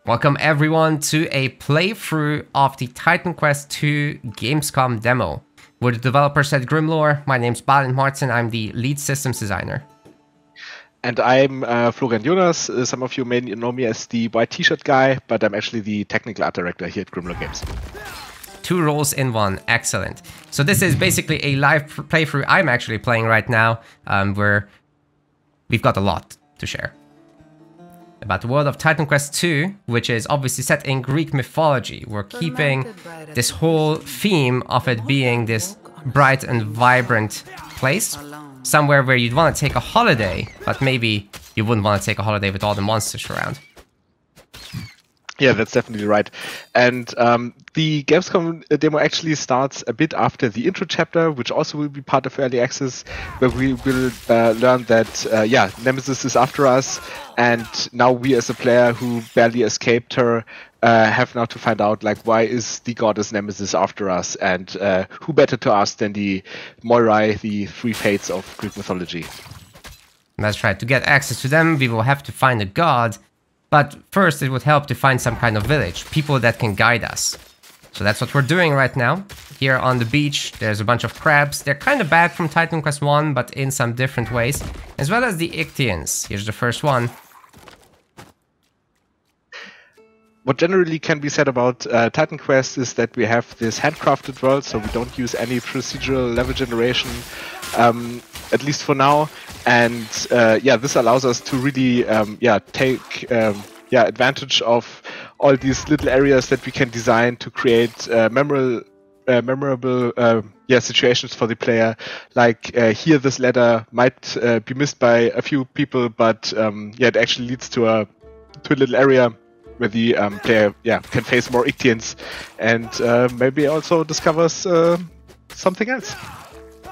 Welcome everyone to a playthrough of the Titan Quest II Gamescom demo. We're the developers at Grimlore. My name's Balint Marczin, I'm the lead systems designer. And I'm Florian Jonas. Some of you may know me as the white t-shirt guy, but I'm actually the technical art director here at Grimlore Games. Two roles in one, excellent. So this is basically a live playthrough I'm actually playing right now, where we've got a lot to share about the world of Titan Quest II, which is obviously set in Greek mythology. We're keeping this whole theme of it being this bright and vibrant place, somewhere where you'd want to take a holiday, but maybe you wouldn't want to take a holiday with all the monsters around. Yeah, that's definitely right. And the Gamescom demo actually starts a bit after the intro chapter, which also will be part of Early Access, where we will learn that, Nemesis is after us, and now we as a player who barely escaped her have now to find out, like, why is the goddess Nemesis after us, and who better to ask than the Moirai, the three fates of Greek mythology. That's right. To get access to them, we will have to find a god. But first, it would help to find some kind of village, people that can guide us. So that's what we're doing right now. Here on the beach, there's a bunch of crabs. They're kind of bad from Titan Quest 1, but in some different ways. As well as the Ichthyians. Here's the first one. What generally can be said about Titan Quest is that we have this handcrafted world, so we don't use any procedural level generation, at least for now. And this allows us to really take advantage of all these little areas that we can design to create memorable situations for the player. Like here, this ladder might be missed by a few people, but it actually leads to a little area where the player can face more Ichthyians and maybe also discovers something else.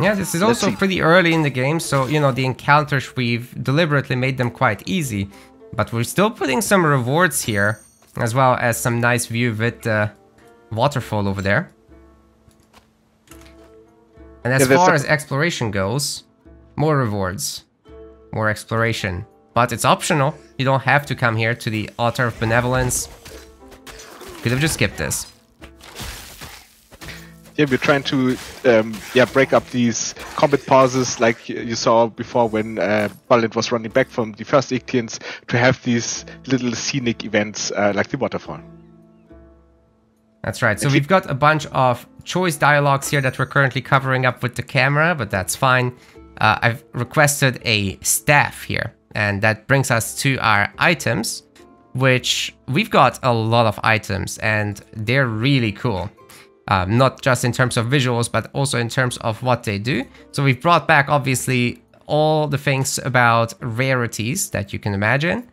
Yeah, this is also pretty early in the game, so, you know, the encounters, we've deliberately made them quite easy. But we're still putting some rewards here, as well as some nice view with the waterfall over there. And as far as exploration goes, more rewards, more exploration. But it's optional. You don't have to come here to the Altar of Benevolence. Could have just skipped this. Yeah, we're trying to break up these combat pauses like you saw before when Balint was running back from the first Ichthyians, to have these little scenic events like the waterfall. That's right. So we've got a bunch of choice dialogues here that we're currently covering up with the camera, but that's fine. I've requested a staff here, and that brings us to our items, which we've got a lot of items, and they're really cool. Not just in terms of visuals, but also in terms of what they do. So we've brought back, obviously, all the things about rarities that you can imagine.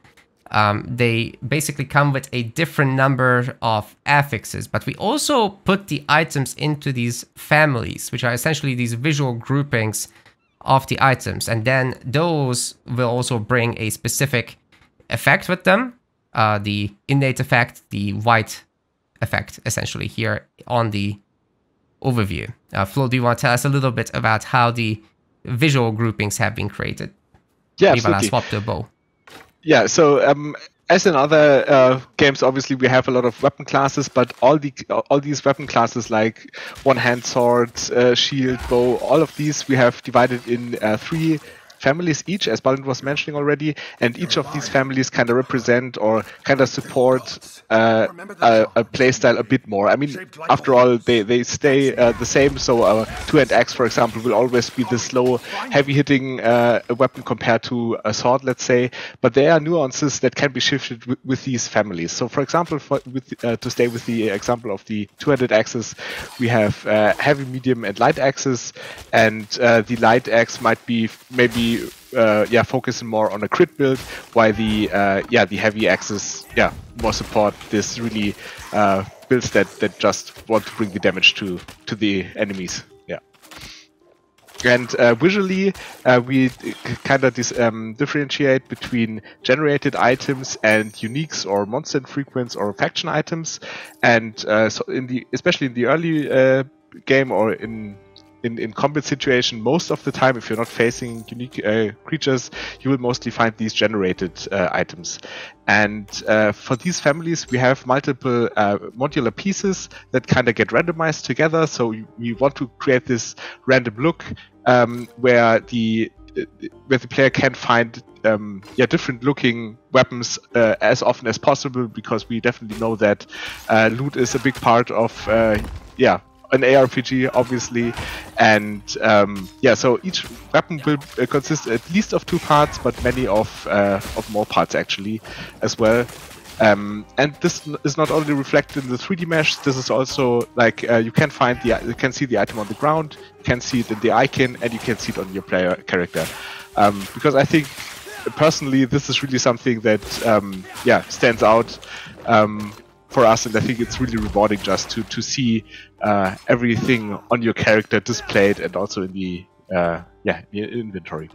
They basically come with a different number of affixes, but we also put the items into these families, which are essentially these visual groupings of the items. And then those will also bring a specific effect with them. The innate effect, the white effect, essentially, here on the overview. Flo, do you want to tell us a little bit about how the visual groupings have been created? Yeah, absolutely. Swap the bow. Yeah, so as in other games, obviously we have a lot of weapon classes, but all these weapon classes, like one-hand sword, shield, bow, all of these we have divided in three families each, as Balint was mentioning already, and each of these families kind of represent or kind of support a playstyle a bit more. I mean, after all, they stay the same, so a two-hand axe, for example, will always be the slow, heavy-hitting weapon compared to a sword, let's say, but there are nuances that can be shifted with these families. So, for example, to stay with the example of the two-handed axes, we have heavy, medium, and light axes, and the light axe might be maybe focusing more on a crit build, while the heavy axes more support this really builds that just want to bring the damage to the enemies. And visually, we kind of differentiate between generated items and uniques or monster infrequents or faction items. And so especially in the early game, or in in combat situation, most of the time, if you're not facing unique creatures, you will mostly find these generated items. And for these families, we have multiple modular pieces that kind of get randomized together. So we want to create this random look where the player can find different looking weapons as often as possible, because we definitely know that loot is a big part of an ARPG, obviously. And so each weapon will consist at least of 2 parts, but many of more parts actually as well. And this is not only reflected in the 3D mesh. This is also like you can see the item on the ground, you can see it in the icon, and you can see it on your player character. Because I think personally this is really something that stands out for us, and I think it's really rewarding just to see everything on your character displayed, and also in the inventory.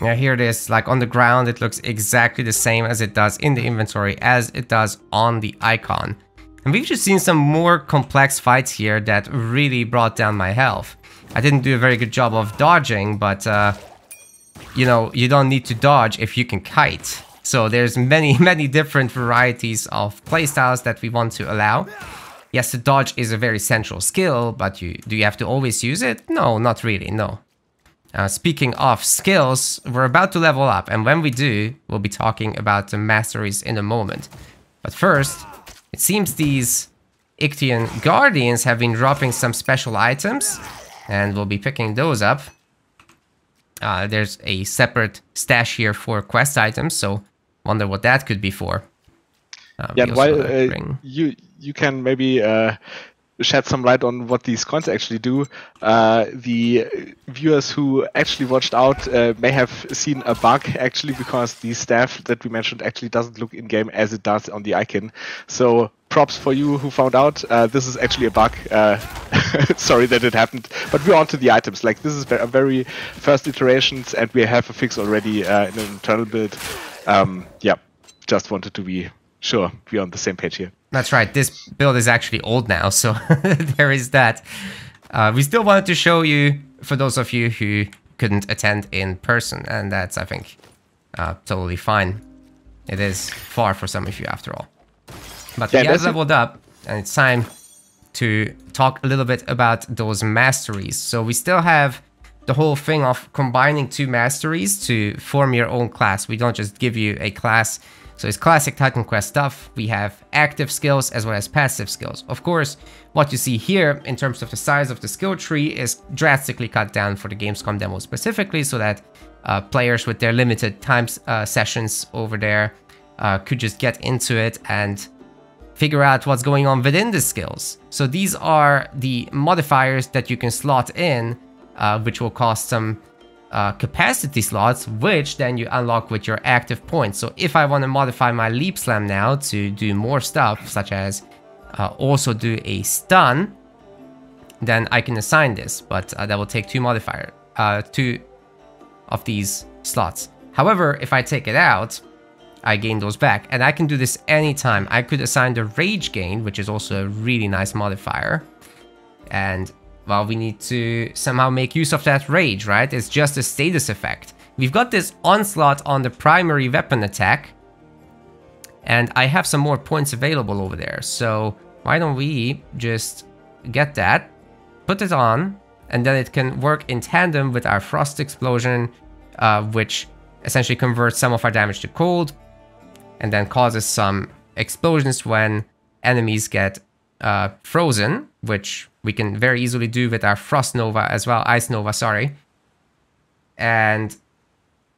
Yeah, here it is. Like on the ground, it looks exactly the same as it does in the inventory, as it does on the icon. And we've just seen some more complex fights here that really brought down my health. I didn't do a very good job of dodging, but you know, you don't need to dodge if you can kite. So there's many different varieties of playstyles that we want to allow. Yes, the dodge is a very central skill, but do you have to always use it? No, not really, no. Speaking of skills, we're about to level up, and when we do, we'll be talking about the masteries in a moment. But first, it seems these Ictian Guardians have been dropping some special items, and we'll be picking those up. There's a separate stash here for quest items, so wonder what that could be for. While you can maybe shed some light on what these cons actually do. The viewers who actually watched out may have seen a bug, actually, because the staff that we mentioned actually doesn't look in-game as it does on the icon. So props for you who found out. This is actually a bug. Sorry that it happened. But we're on to the items. Like, this is a very first iterations, and we have a fix already in an internal build. Just wanted to be sure we're on the same page here. That's right, this build is actually old now, so there is that. We still wanted to show you, for those of you who couldn't attend in person, and that's, I think, totally fine. It is far for some of you, after all. But we have leveled up, and it's time to talk a little bit about those masteries. So we still have the whole thing of combining 2 masteries to form your own class. We don't just give you a class. So it's classic Titan Quest stuff. We have active skills as well as passive skills. Of course, what you see here in terms of the size of the skill tree is drastically cut down for the Gamescom demo specifically, so that players with their limited time sessions over there could just get into it and figure out what's going on within the skills. So these are the modifiers that you can slot in, which will cost some capacity slots, which then you unlock with your active points. So if I want to modify my leap slam now to do more stuff, such as also do a stun, then I can assign this, but that will take 2 of these slots. However, if I take it out, I gain those back, and I can do this anytime. I could assign the rage gain, which is also a really nice modifier, and well, we need to somehow make use of that rage, right? It's just a status effect. We've got this onslaught on the primary weapon attack, and I have some more points available over there. So why don't we just get that, put it on, and then it can work in tandem with our frost explosion, which essentially converts some of our damage to cold, and then causes some explosions when enemies get frozen, which we can very easily do with our Frost Nova as well, Ice Nova, sorry. And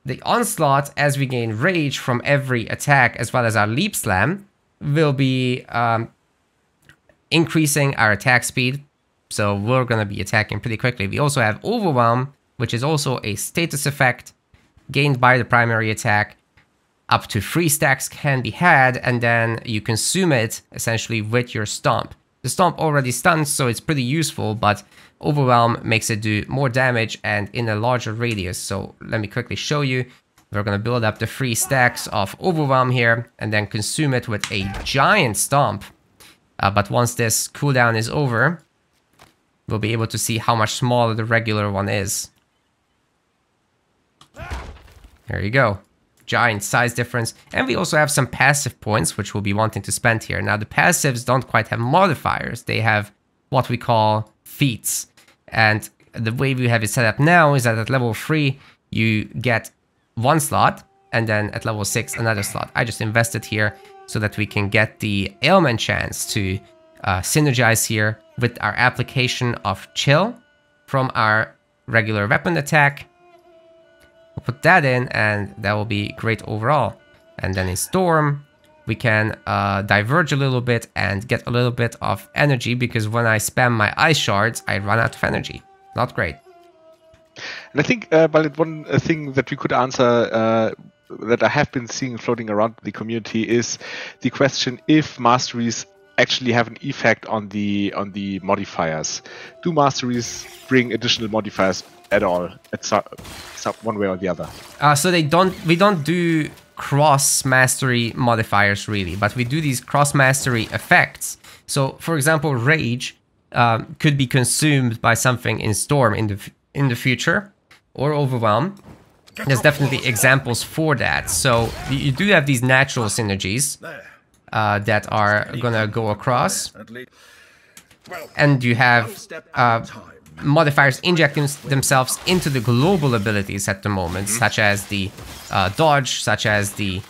the onslaught, as we gain rage from every attack, as well as our leap slam, will be increasing our attack speed. So we're going to be attacking pretty quickly. We also have overwhelm, which is also a status effect gained by the primary attack. Up to 3 stacks can be had, and then you consume it essentially with your stomp. The stomp already stuns, so it's pretty useful, but overwhelm makes it do more damage and in a larger radius. So let me quickly show you. We're going to build up the 3 stacks of overwhelm here, and then consume it with a giant stomp. But once this cooldown is over, we'll be able to see how much smaller the regular one is. There you go. Giant size difference. And we also have some passive points, which we'll be wanting to spend here. Now, the passives don't quite have modifiers. They have what we call feats. And the way we have it set up now is that at level 3, you get 1 slot, and then at level 6, another slot. I just invested here so that we can get the ailment chance to synergize here with our application of chill from our regular weapon attack. We'll put that in, and that will be great overall. And then in Storm, we can diverge a little bit and get a little bit of energy, because when I spam my ice shards, I run out of energy. Not great. And I think, Balint, one thing that we could answer that I have been seeing floating around the community is the question if masteries actually have an effect on the modifiers. Do masteries bring additional modifiers at all, at one way or the other? So we don't do cross mastery modifiers really, but we do these cross mastery effects. So, for example, rage could be consumed by something in Storm in the future, or overwhelm. There's definitely examples for that. So you do have these natural synergies that are gonna go across, and you have modifiers injecting themselves into the global abilities at the moment, such as the dodge, such as the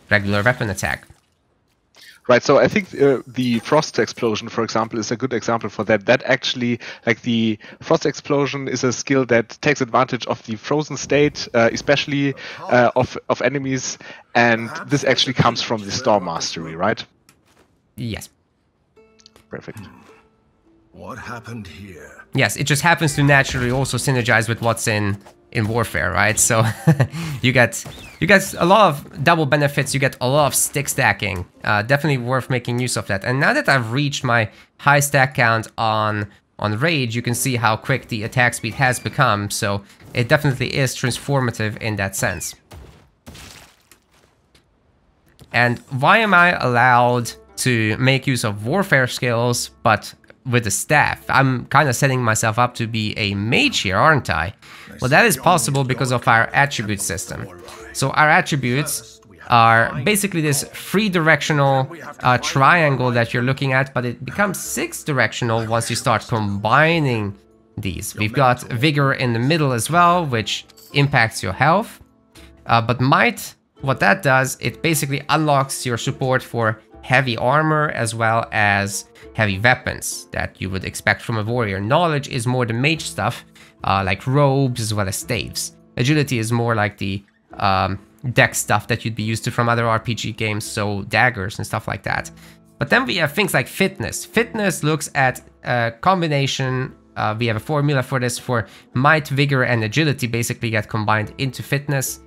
regular weapon attack. Right, so I think the Frost Explosion, for example, is a good example for that. That actually, like the Frost Explosion is a skill that takes advantage of the frozen state, especially of enemies, and this actually comes from the Storm Mastery, right? Yes. Perfect. What happened here? Yes, it just happens to naturally also synergize with what's in Warfare, right? So you get a lot of double benefits, you get a lot of stick stacking. Definitely worth making use of that. And now that I've reached my high stack count on Rage, you can see how quick the attack speed has become, so it definitely is transformative in that sense. And why am I allowed to make use of Warfare skills, but with the staff? I'm kind of setting myself up to be a mage here, aren't I? Well, that is possible because of our attribute system. So our attributes are basically this 3-directional triangle that you're looking at, but it becomes 6-directional once you start combining these. We've got Vigor in the middle as well, which impacts your health. But Might, what that does, it basically unlocks your support for heavy armor as well as heavy weapons that you would expect from a warrior. Knowledge is more the mage stuff, like robes as well as staves. Agility is more like the dex stuff that you'd be used to from other RPG games, so daggers and stuff like that. But then we have things like fitness. Fitness looks at a combination. We have a formula for this, for might, vigor, and agility basically get combined into fitness.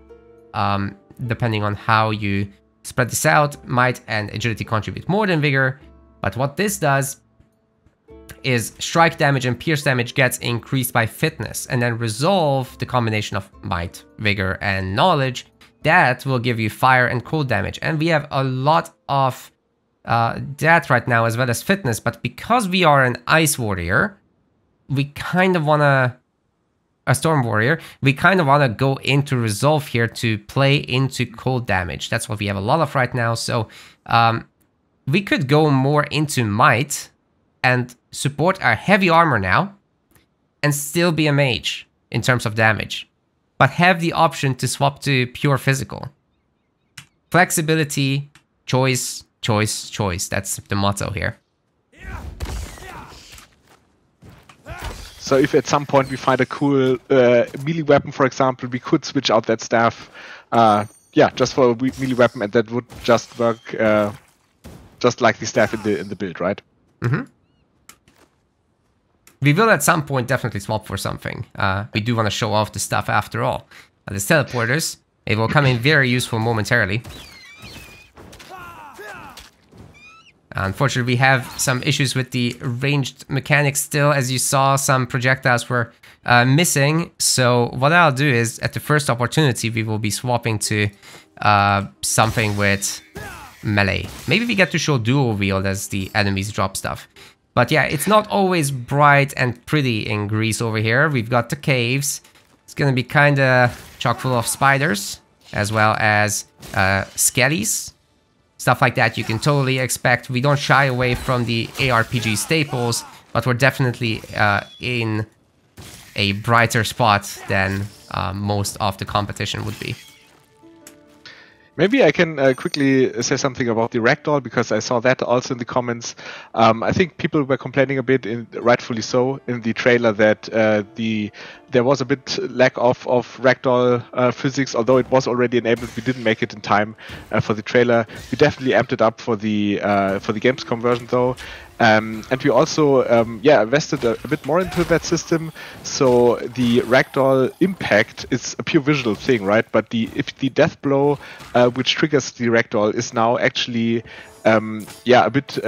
Depending on how you spread this out, might and agility contribute more than vigor. But what this does is strike damage and pierce damage gets increased by fitness, and then resolve, the combination of might, vigor, and knowledge, that will give you fire and cold damage. And we have a lot of that right now as well as fitness, but because we are an ice warrior, we kind of wanna, a storm warrior, we kind of wanna go into resolve here to play into cold damage. That's what we have a lot of right now, so we could go more into might and support our heavy armor now and still be a mage in terms of damage, but have the option to swap to pure physical. Flexibility, choice, choice, choice. That's the motto here. So if at some point we find a cool melee weapon, for example, we could switch out that staff, yeah, just for a melee weapon, and that would just work just like the staff in the build, right? Mm-hmm. We will at some point definitely swap for something. We do want to show off the stuff after all. The teleporters, it will come in very useful momentarily. Unfortunately, we have some issues with the ranged mechanics still. As you saw, some projectiles were missing. So what I'll do is, at the first opportunity, we will be swapping to something with melee. Maybe we get to show dual wield as the enemies drop stuff. But yeah, it's not always bright and pretty in Greece over here. We've got the caves. It's gonna be kind of chock full of spiders, as well as skellies. Stuff like that you can totally expect. We don't shy away from the ARPG staples, but we're definitely in a brighter spot than most of the competition would be. Maybe I can quickly say something about the ragdoll, because I saw that also in the comments. I think people were complaining a bit, rightfully so, in the trailer that there was a bit lack of ragdoll physics, although it was already enabled. We didn't make it in time for the trailer. We definitely amped it up for the gamescom version though. And we also invested a bit more into that system. So the ragdoll impact is a pure visual thing, right? But if the death blow which triggers the ragdoll is now actually a bit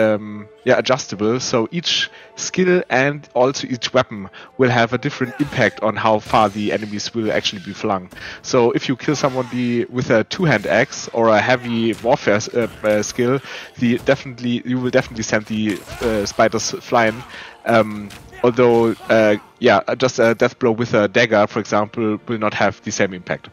adjustable. So each skill and also each weapon will have a different impact on how far the enemies will actually be flung. So if you kill somebody with a two-hand axe or a heavy warfare skill, you will definitely send the spiders flying. Although just a death blow with a dagger, for example, will not have the same impact.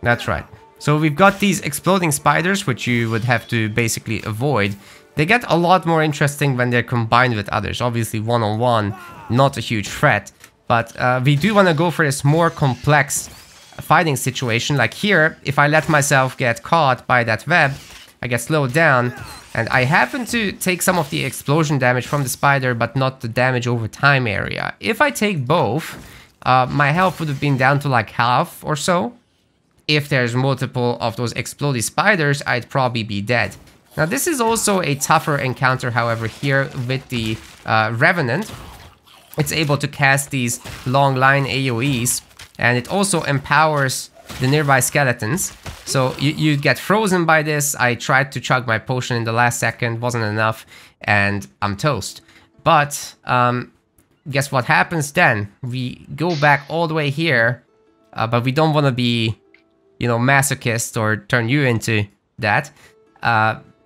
That's right. So we've got these exploding spiders, which you would have to basically avoid. They get a lot more interesting when they're combined with others. Obviously, one-on-one, not a huge threat. But we do want to go for this more complex fighting situation. Like here, if I let myself get caught by that web, I get slowed down. And I happen to take some of the explosion damage from the spider, but not the damage over time area. If I take both, my health would have been down to like half or so. If there's multiple of those exploding spiders, I'd probably be dead. Now this is also a tougher encounter, however, here with the Revenant. It's able to cast these long line AoEs, and it also empowers the nearby skeletons. So you get frozen by this. I tried to chug my potion in the last second, wasn't enough, and I'm toast. But guess what happens then? We go back all the way here, but we don't want to be, you know, masochist or turn you into that.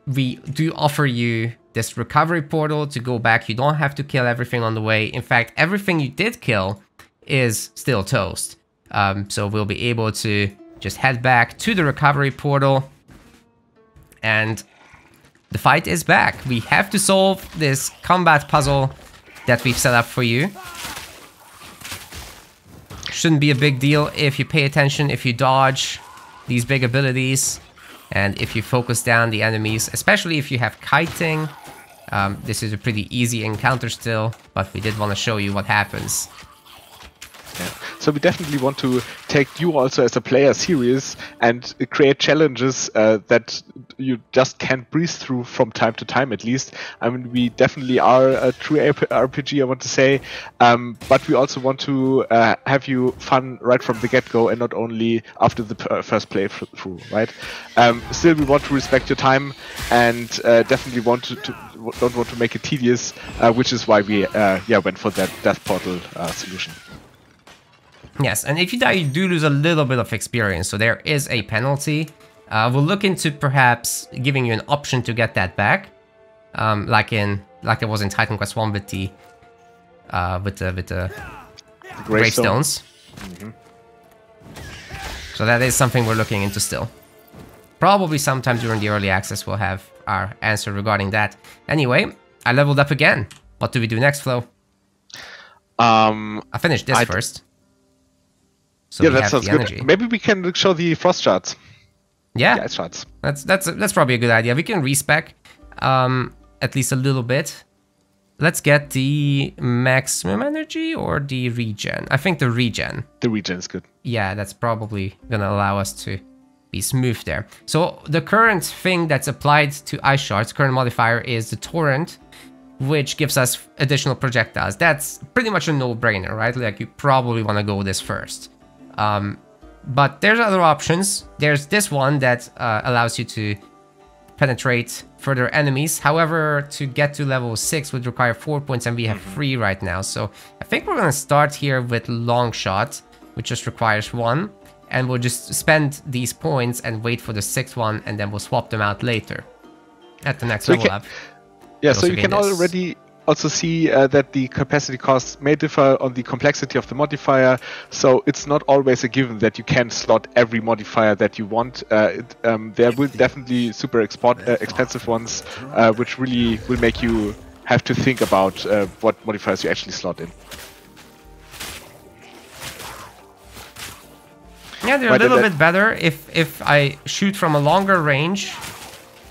We do offer you this recovery portal to go back. You don't have to kill everything on the way. In fact, everything you did kill is still toast. So we'll be able to just head back to the recovery portal, and the fight is back. We have to solve this combat puzzle that we've set up for you. Shouldn't be a big deal if you pay attention, if you dodge these big abilities, and if you focus down the enemies, especially if you have kiting. This is a pretty easy encounter still, but we did want to show you what happens. Yeah. So we definitely want to take you also as a player serious and create challenges that you just can't breeze through from time to time, at least. I mean, we definitely are a true RPG, I want to say, but we also want to have you fun right from the get-go and not only after the first playthrough, right? Still, we want to respect your time and definitely don't want to make it tedious, which is why we went for that death portal solution. Yes, and if you die, you do lose a little bit of experience, so there is a penalty. We'll look into perhaps giving you an option to get that back, like there was in Titan Quest 1 with the gravestones. Mm-hmm. So that is something we're looking into still. Probably sometime during the early access we'll have our answer regarding that. Anyway, I leveled up again. What do we do next, Flo? I finished this first. So yeah, that sounds good. Maybe we can show the frost shards. Yeah, the ice shards. That's probably a good idea. We can respec at least a little bit. Let's get the maximum energy or the regen. I think the regen. The regen is good. Yeah, that's probably gonna allow us to be smooth there. So the current thing that's applied to ice shards, current modifier, is the torrent, which gives us additional projectiles. That's pretty much a no-brainer, right? Like, you probably want to go this first. But there's other options. There's this one that allows you to penetrate further enemies. However, to get to level 6 would require 4 points, and we have 3 right now. So I think we're going to start here with long shot, which just requires 1. And we'll just spend these points and wait for the 6th one, and then we'll swap them out later at the next level up. Yeah, so you can already also see that the capacity costs may differ on the complexity of the modifier, so it's not always a given that you can slot every modifier that you want. There will definitely super expensive ones, which really will make you have to think about what modifiers you actually slot in. Yeah, they're a little bit better. If I shoot from a longer range,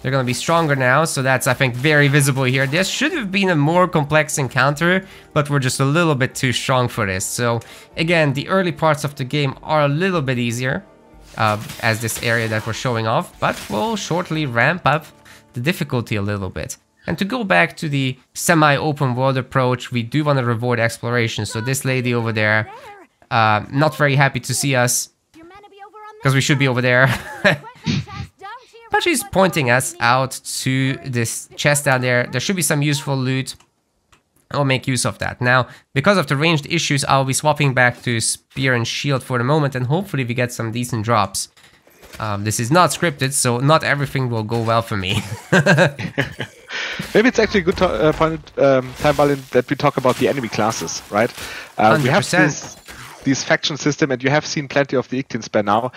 they're going to be stronger now, so that's, I think, very visible here. This should have been a more complex encounter, but we're just a little bit too strong for this. So, again, the early parts of the game are a little bit easier, as this area that we're showing off, but we'll shortly ramp up the difficulty a little bit. And to go back to the semi-open world approach, we do want to reward exploration. So this lady over there, not very happy to see us, because we should be over there. But she's pointing us out to this chest down there. There should be some useful loot. I'll make use of that. Now, because of the ranged issues, I'll be swapping back to spear and shield for the moment, and hopefully we get some decent drops. This is not scripted, so not everything will go well for me. Maybe it's actually a good point, time, Balint, that we talk about the enemy classes, right? 100%. We have this faction system, and you have seen plenty of the Ictins by now.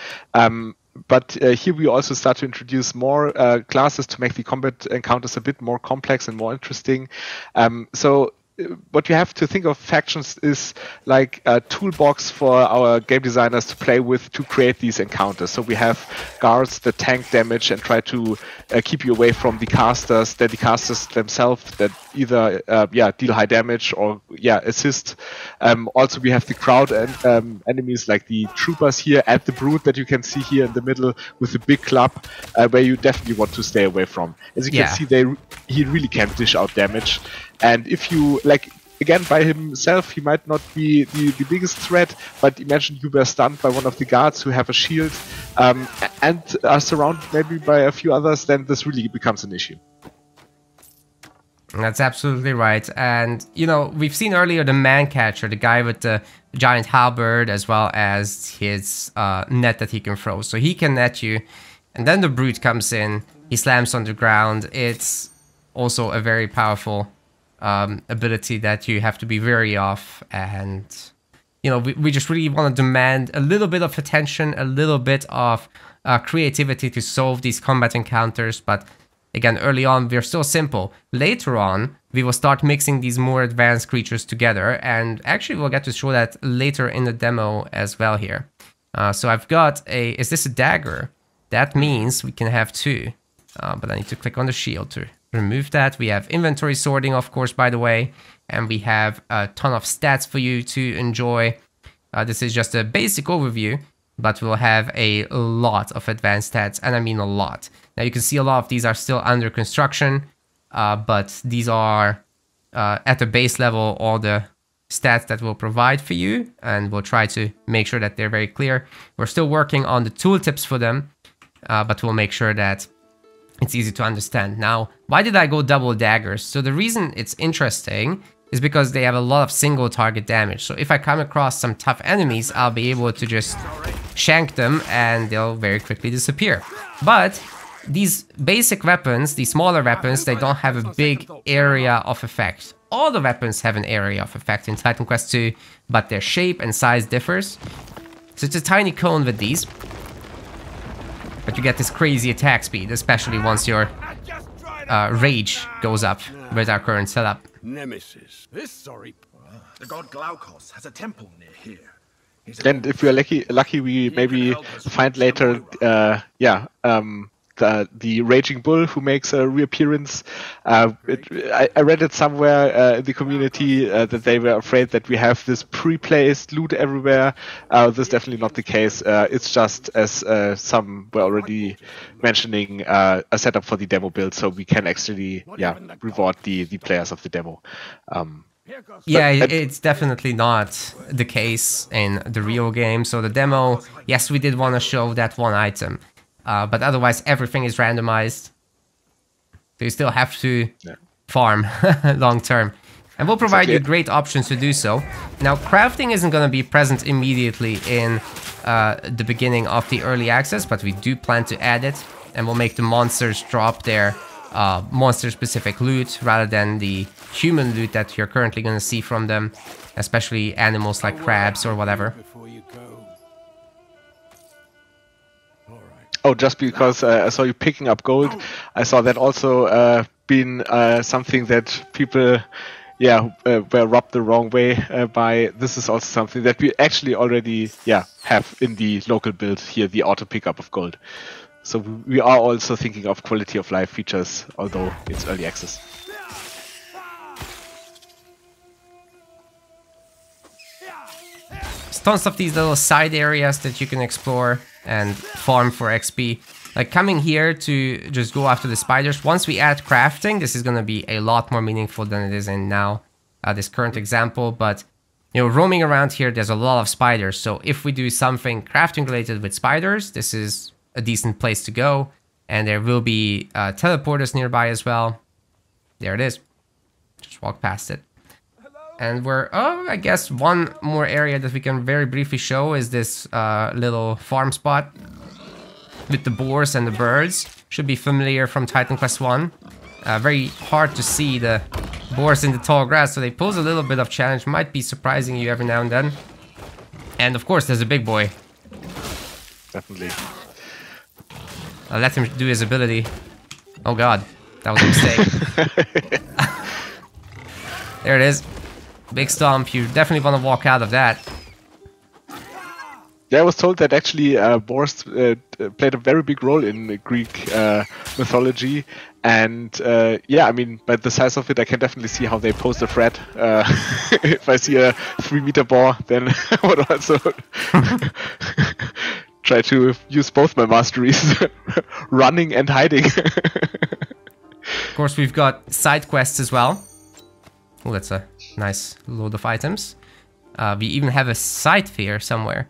But here we also start to introduce more classes to make the combat encounters a bit more complex and more interesting. So what you have to think of factions is like a toolbox for our game designers to play with to create these encounters. So we have guards that tank damage and try to keep you away from the casters, then the casters themselves that either deal high damage or assist. Also we have the crowd and enemies like the troopers here and the brute that you can see here in the middle with the big club, where you definitely want to stay away from. As you can see, he really can dish out damage. And if you, like, again, by himself, he might not be the biggest threat, but imagine you were stunned by one of the guards who have a shield and are surrounded maybe by a few others, then this really becomes an issue. That's absolutely right. And, you know, we've seen earlier the man catcher, the guy with the giant halberd, as well as his net that he can throw. So he can net you, and then the brute comes in, he slams on the ground. It's also a very powerful ability that you have to be wary of, and you know, we just really want to demand a little bit of attention, a little bit of creativity to solve these combat encounters. But again, early on we're still simple. Later on we will start mixing these more advanced creatures together, and actually we'll get to show that later in the demo as well here. So I've got is this a dagger? That means we can have two, but I need to click on the shield to remove that. We have inventory sorting, of course, by the way, and we have a ton of stats for you to enjoy. This is just a basic overview, but we'll have a lot of advanced stats, and I mean a lot. Now you can see a lot of these are still under construction, but these are at the base level all the stats that we'll provide for you, and we'll try to make sure that they're very clear. We're still working on the tooltips for them, but we'll make sure that it's easy to understand. Now, why did I go double daggers? So the reason it's interesting is because they have a lot of single target damage. So if I come across some tough enemies, I'll be able to just shank them and they'll very quickly disappear. But these basic weapons, these smaller weapons, they don't have a big area of effect. All the weapons have an area of effect in Titan Quest 2, but their shape and size differs. So it's a tiny cone with these. But you get this crazy attack speed, especially once your rage goes up with our current setup. Nemesis. The god Glaukos has a temple near here. And if we are lucky, we maybe find later, the Raging Bull who makes a reappearance. I read it somewhere in the community that they were afraid that we have this pre-placed loot everywhere. This is definitely not the case. It's just, as some were already mentioning, a setup for the demo build, so we can actually reward the players of the demo. It's definitely not the case in the real game. So the demo, yes, we did want to show that one item. But otherwise, everything is randomized. So you still have to farm long term. And we'll provide you great options to do so. Now, crafting isn't going to be present immediately in the beginning of the early access, but we do plan to add it. And we'll make the monsters drop their monster-specific loot rather than the human loot that you're currently going to see from them, especially animals like crabs or whatever. Oh, just because I saw you picking up gold, I saw that also been something that people, were rubbed the wrong way by. This is also something that we actually already, have in the local build here, the auto pickup of gold. So we are also thinking of quality of life features, although it's early access. There's tons of these little side areas that you can explore and farm for XP. Like coming here to just go after the spiders. Once we add crafting, this is going to be a lot more meaningful than it is in now, this current example. But, you know, roaming around here, there's a lot of spiders. So if we do something crafting related with spiders, this is a decent place to go. And there will be teleporters nearby as well. There it is. Just walk past it. And we're, I guess one more area that we can very briefly show is this little farm spot with the boars and the birds. Should be familiar from Titan Quest 1. Very hard to see the boars in the tall grass, so they pose a little bit of challenge. Might be surprising you every now and then. And of course there's a big boy. Definitely. I'll let him do his ability. Oh god, that was a mistake. There it is. Big stomp, you definitely want to walk out of that. Yeah, I was told that actually boars played a very big role in Greek mythology, and I mean, by the size of it, I can definitely see how they pose a threat. If I see a 3-meter boar, then I would also try to use both my masteries, running and hiding. Of course, we've got side quests as well. Oh, that's a nice load of items. We even have a scythe here somewhere.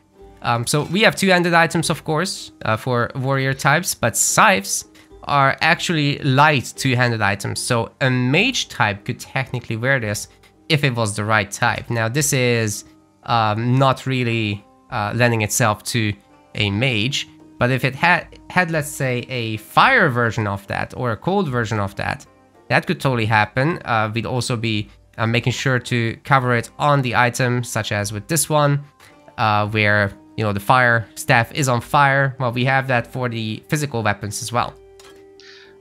So we have two-handed items, of course, for warrior types, but scythes are actually light two-handed items. So a mage type could technically wear this if it was the right type. Now, this is not really lending itself to a mage, but if it had, let's say, a fire version of that or a cold version of that, that could totally happen. We'd also be making sure to cover it on the item, such as with this one, where, you know, the fire staff is on fire. Well, we have that for the physical weapons as well.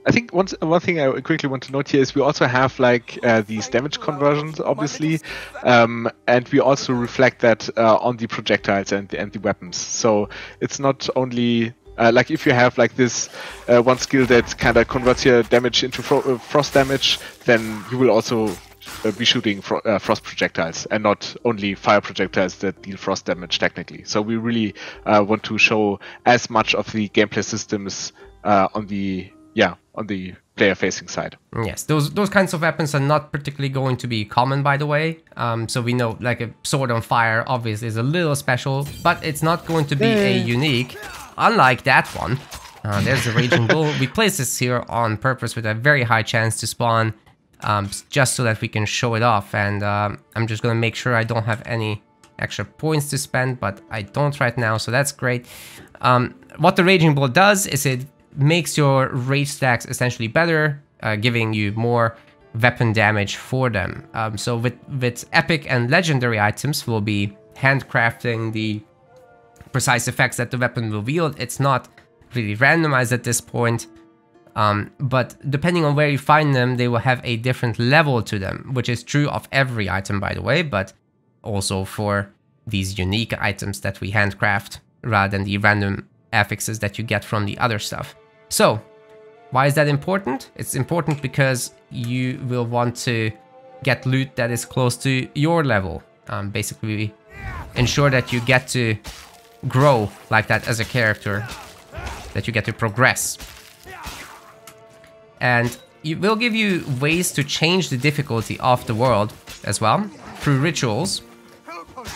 I think one thing I quickly want to note here is we also have like these damage conversions, obviously, and we also reflect that on the projectiles and the weapons. So it's not only like if you have like this one skill that kind of converts your damage into frost damage, then you will also be shooting frost projectiles and not only fire projectiles that deal frost damage technically. So we really want to show as much of the gameplay systems on the player-facing side. Yes, those kinds of weapons are not particularly going to be common, by the way. So we know like a sword on fire obviously is a little special, but it's not going to be a unique, unlike that one. There's the Raging Bull. We placed this here on purpose with a very high chance to spawn, just so that we can show it off. And I'm just going to make sure I don't have any extra points to spend, but I don't right now, so that's great. What the Raging Bull does is it makes your rage stacks essentially better, giving you more weapon damage for them. So with epic and legendary items, we'll be handcrafting the precise effects that the weapon will wield. It's not really randomized at this point, but depending on where you find them, they will have a different level to them, which is true of every item, by the way, but also for these unique items that we handcraft rather than the random affixes that you get from the other stuff. So, why is that important? It's important because you will want to get loot that is close to your level. Basically, ensure that you get to grow like that as a character, that you get to progress. And it will give you ways to change the difficulty of the world as well, through rituals.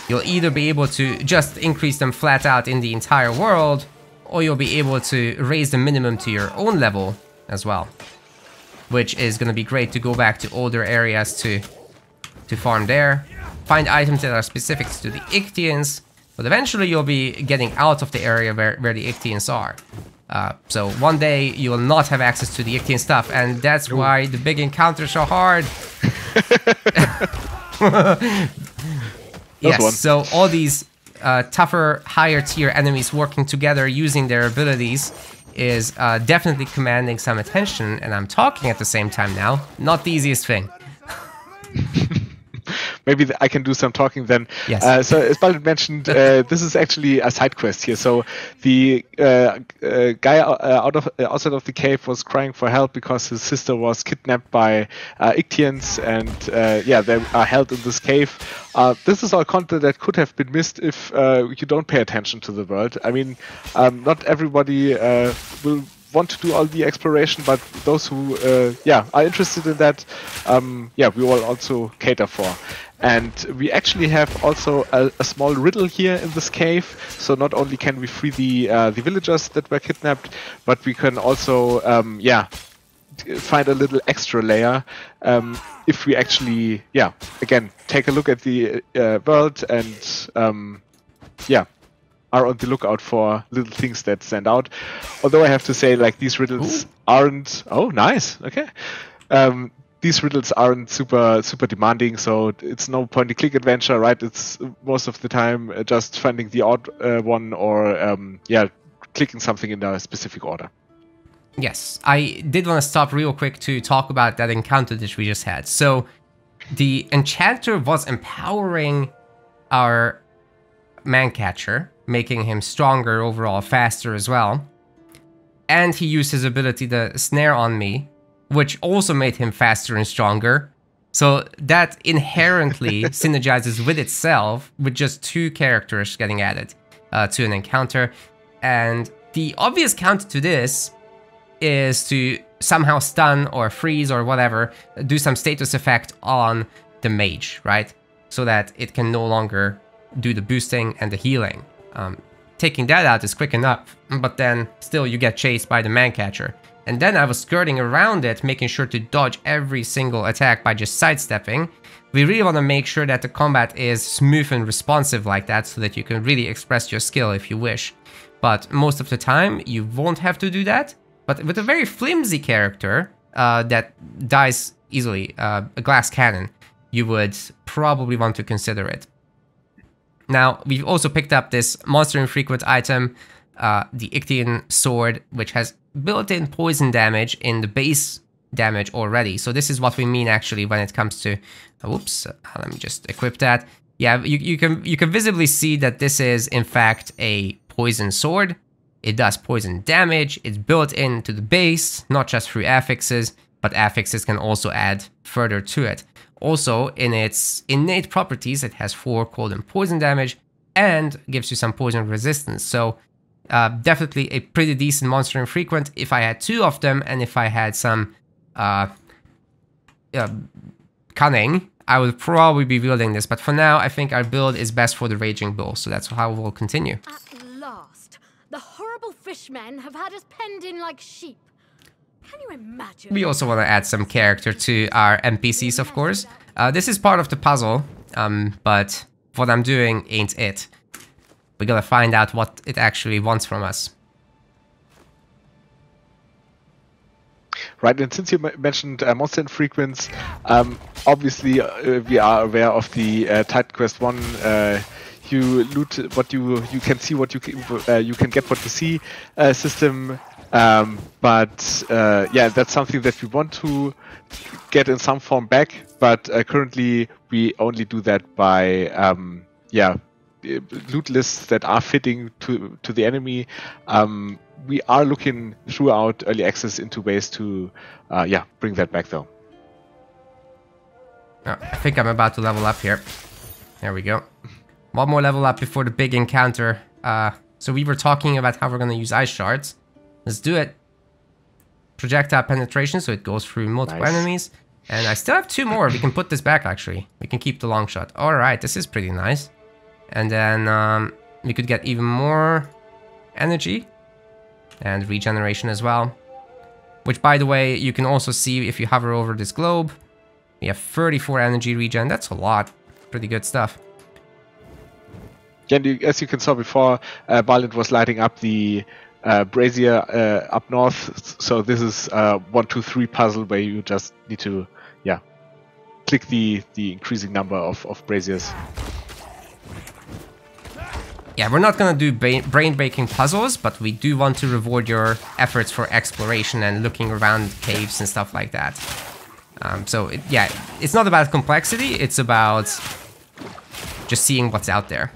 You'll either be able to just increase them flat out in the entire world, or you'll be able to raise the minimum to your own level as well, which is going to be great to go back to older areas to farm there, find items that are specific to the Ichthyians, but eventually you'll be getting out of the area where the Ichthyians are. So one day you will not have access to the Ictian stuff, and that's why the big encounters are hard. Yes, so all these tougher, higher tier enemies working together using their abilities is definitely commanding some attention, and I'm talking at the same time now. Not the easiest thing. Maybe I can do some talking then. Yes. So as Balint mentioned, this is actually a side quest here. So the guy outside of the cave was crying for help because his sister was kidnapped by Ictians, and yeah, they are held in this cave. This is all content that could have been missed if you don't pay attention to the world. I mean, not everybody will want to do all the exploration, but those who yeah, are interested in that, yeah, we will also cater for. And we actually have also a small riddle here in this cave. So not only can we free the villagers that were kidnapped, but we can also yeah, find a little extra layer if we actually, yeah, again, take a look at the world and yeah, are on the lookout for little things that stand out. Although I have to say, like, these riddles aren't... Oh, nice. Okay. These riddles aren't super demanding, so it's no point-and-click adventure, right? It's most of the time just finding the odd one or, yeah, clicking something in a specific order. Yes, I did want to stop real quick to talk about that encounter that we just had. So the enchanter was empowering our man-catcher, making him stronger overall, faster as well. And he used his ability to snare on me, which also made him faster and stronger. So that inherently synergizes with itself with just 2 characters getting added to an encounter. And the obvious counter to this is to somehow stun or freeze or whatever, do some status effect on the mage, right? So that it can no longer do the boosting and the healing. Taking that out is quick enough, but then still you get chased by the man-catcher. And then I was skirting around it, making sure to dodge every single attack by just sidestepping. We really want to make sure that the combat is smooth and responsive like that, so that you can really express your skill if you wish. But most of the time, you won't have to do that. But with a very flimsy character that dies easily, a glass cannon, you would probably want to consider it. Now, we've also picked up this monster infrequent item, the Ictian sword, which has built-in poison damage in the base damage already. So this is what we mean actually when it comes to... Oops, let me just equip that. Yeah, you can visibly see that this is in fact a poison sword. It does poison damage. It's built into the base, not just through affixes, but affixes can also add further to it. Also, in its innate properties, it has 4 cold and poison damage and gives you some poison resistance. So definitely a pretty decent monster infrequent. If I had 2 of them and if I had some cunning, I would probably be wielding this. But for now, I think our build is best for the Raging Bull. So that's how we'll continue. At last, the horrible fishmen have had us penned in like sheep. Can you imagine? We also want to add some character to our NPCs, of course. This is part of the puzzle, but what I'm doing ain't it. We gotta find out what it actually wants from us. Right, and since you mentioned monster infrequents, obviously we are aware of the Titan Quest 1 you loot what you can see what you can get what you see system. But yeah, that's something that we want to get in some form back, but currently we only do that by yeah, loot lists that are fitting to the enemy. We are looking throughout early access into ways to yeah, bring that back though. I think I'm about to level up here. There we go. One more level up before the big encounter. So we were talking about how we're going to use ice shards. Let's do it. Projectile penetration, so it goes through multiple enemies. And I still have 2 more. We can put this back, actually. We can keep the long shot. Alright, this is pretty nice. And then we could get even more energy. And regeneration as well. Which, by the way, you can also see if you hover over this globe. We have 34 energy regen. That's a lot. Pretty good stuff. Yeah, as you can saw before, Balint was lighting up the brazier up north. So this is 1, 2, 3 puzzle where you just need to, click the increasing number of braziers. Yeah, we're not gonna do brain-breaking puzzles, but we do want to reward your efforts for exploration and looking around caves and stuff like that. So it's not about complexity, it's about just seeing what's out there.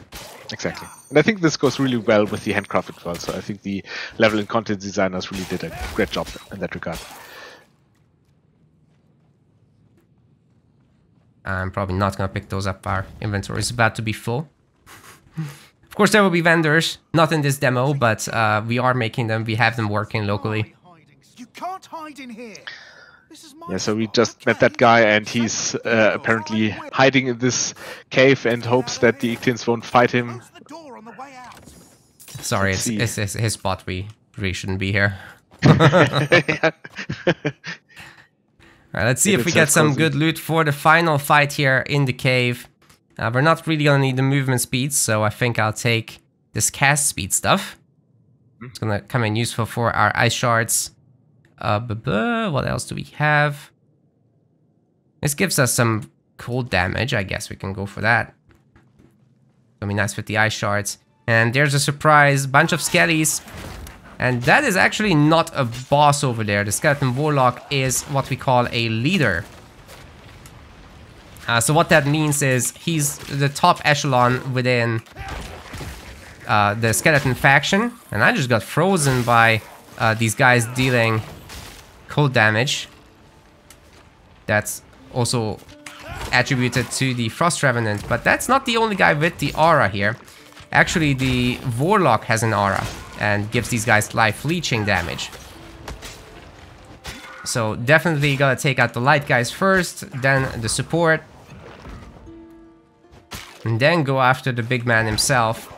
Exactly. And I think this goes really well with the handcrafted world, so I think the level and content designers really did a great job in that regard. I'm probably not gonna pick those up, our inventory is about to be full. Of course there will be vendors, not in this demo, but we are making them, we have them working locally. You can't hide in here. Yeah, so we just met that guy and he's apparently hiding in this cave and hopes that the Ictians won't fight him. Sorry, it's his spot, we really shouldn't be here. Alright, let's see if we get some good loot for the final fight here in the cave. We're not really gonna need the movement speed, so I think I'll take this cast speed stuff. It's gonna come in useful for our ice shards. What else do we have? This gives us some cold damage, I guess we can go for that. It'll be nice with the ice shards. And there's a surprise, bunch of skellies. And that is actually not a boss over there. The Skeleton Warlock is what we call a leader. So what that means is he's the top echelon within the Skeleton faction. And I just got frozen by these guys dealing cold damage. That's also attributed to the Frost Revenant. But that's not the only guy with the aura here. Actually, the Warlock has an aura and gives these guys life leeching damage. So definitely gotta take out the light guys first, then the support. And then go after the big man himself.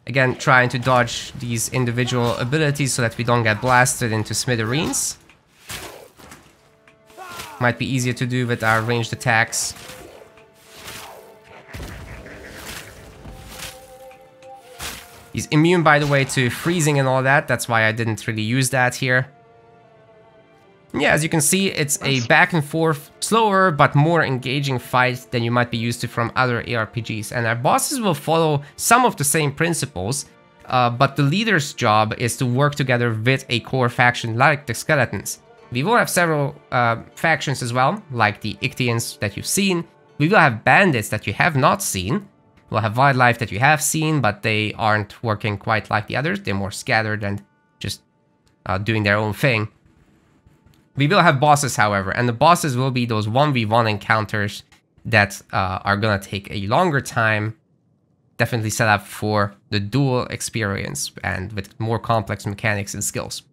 Again, trying to dodge these individual abilities so that we don't get blasted into smithereens. Might be easier to do with our ranged attacks. He's immune, by the way, to freezing and all that. That's why I didn't really use that here. Yeah, as you can see, it's a back and forth, slower but more engaging fight than you might be used to from other ARPGs. And our bosses will follow some of the same principles, but the leader's job is to work together with a core faction like the Skeletons. We will have several factions as well, like the Ictians that you've seen. We will have bandits that you have not seen. We'll have wildlife that you have seen, but they aren't working quite like the others. They're more scattered and just doing their own thing. We will have bosses, however, and the bosses will be those 1v1 encounters that are gonna take a longer time. Definitely set up for the duel experience and with more complex mechanics and skills.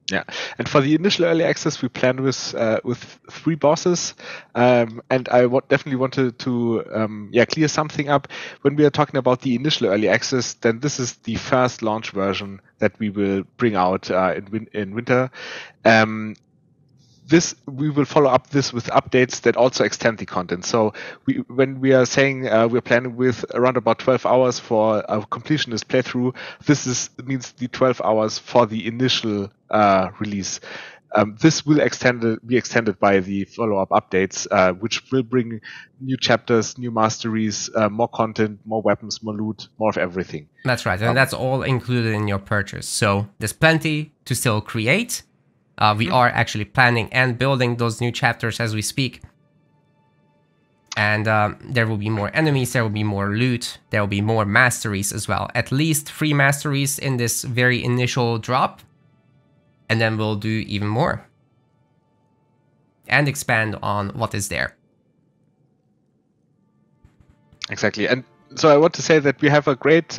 Yeah, and for the initial early access, we planned with 3 bosses, and I definitely wanted to clear something up. When we are talking about the initial early access, then this is the first launch version that we will bring out in winter. We will follow up this with updates that also extend the content. So when we are saying we're planning with around about 12 hours for a completionist playthrough, this means the 12 hours for the initial release. This will be extended by the follow-up updates, which will bring new chapters, new masteries, more content, more weapons, more loot, more of everything. That's right, and that's all included in your purchase. So there's plenty to still create. We are actually planning and building those new chapters as we speak. And there will be more enemies, there will be more loot, there will be more masteries as well. At least 3 masteries in this very initial drop. And then we'll do even more. And expand on what is there. Exactly. And so I want to say that we have a great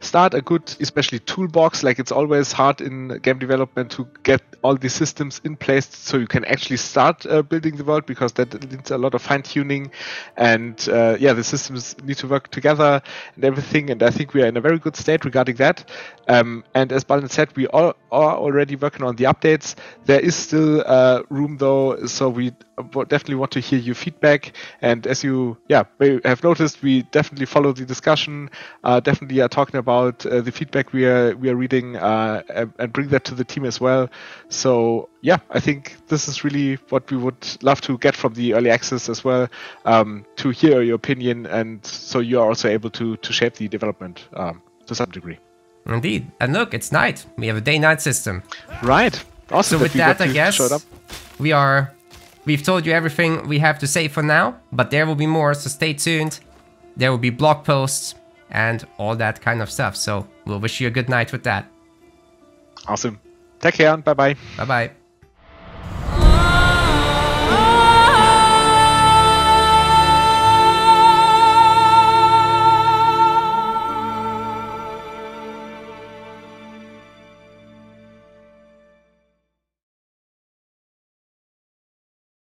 start, a good, especially toolbox. Like, it's always hard in game development to get all the systems in place so you can actually start building the world, because that needs a lot of fine tuning, and the systems need to work together and everything. And I think we are in a very good state regarding that. And as Balint said, we are already working on the updates. There is still room though, so we definitely want to hear your feedback. And as you may have noticed, we definitely follow the discussion. Definitely are talking about the feedback we are reading and bring that to the team as well. So I think this is really what we would love to get from the early access as well, to hear your opinion, and so you are also able to shape the development to some degree. Indeed. And look, it's night. We have a day-night system. Right. Awesome. So with that, I guess we've told you everything we have to say for now, but there will be more, so stay tuned. There will be blog posts and all that kind of stuff. So we'll wish you a good night with that. Awesome. Take care and bye-bye. Bye-bye.